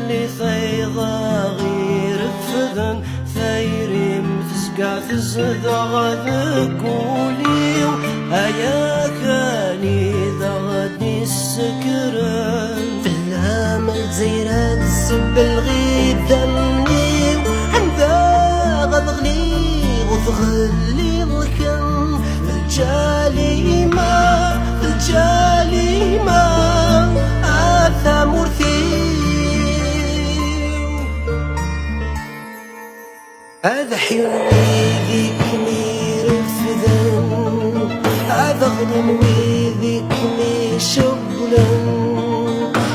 اللي ثيضا غير فذن ثيري متسقع تزدغ ذكولي هيا كاني ذغدني السكران بالامل زيرة السب الغيد ذني عمدا غضغلي وثغلي ضكن الجالي ما آثام هذا حيوني ذيك ميرفذن هذا غنم وذيك مي شغلا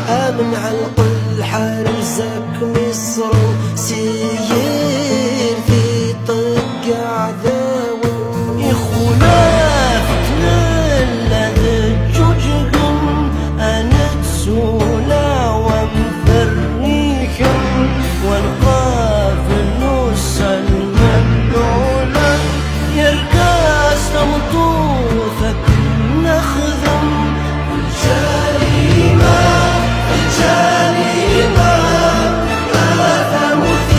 آمن علق الحرزك مصر سير في طق عذاون يخولفتنا لذجوجكم أنا تسولا ومفريكم والقاف النص المبلولا يركز تمطوثك نخدم الجريمة هذا مثير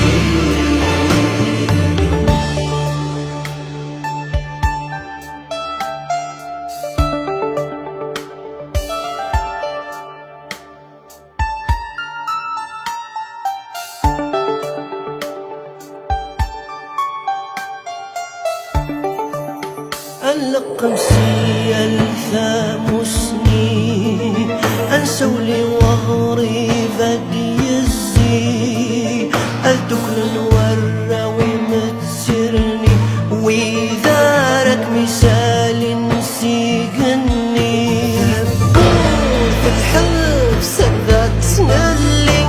القمسي الثامسني أنسولي وغري بدي الزي الدكل والراوي متسرني وإذا مثال نسيقني في الحبس ذات نلي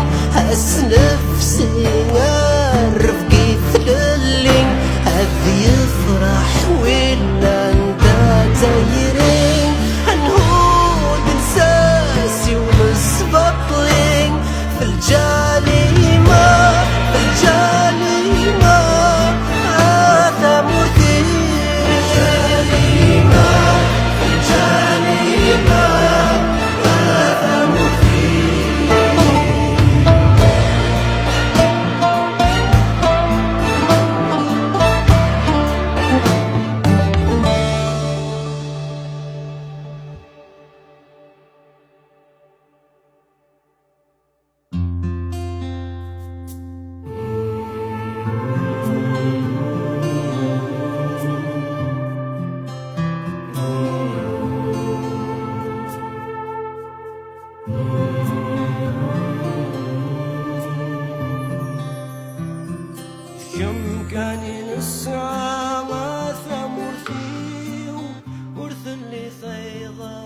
أسلف سيار رفقي ثللي هذي يفرح ولا تايرين هنهود نساسي ومسبطلين في الجاليمة هذا مثير الجاليمة هذا مثير كم كان نسعى ما ثمر فيه ورث اللي ثيضا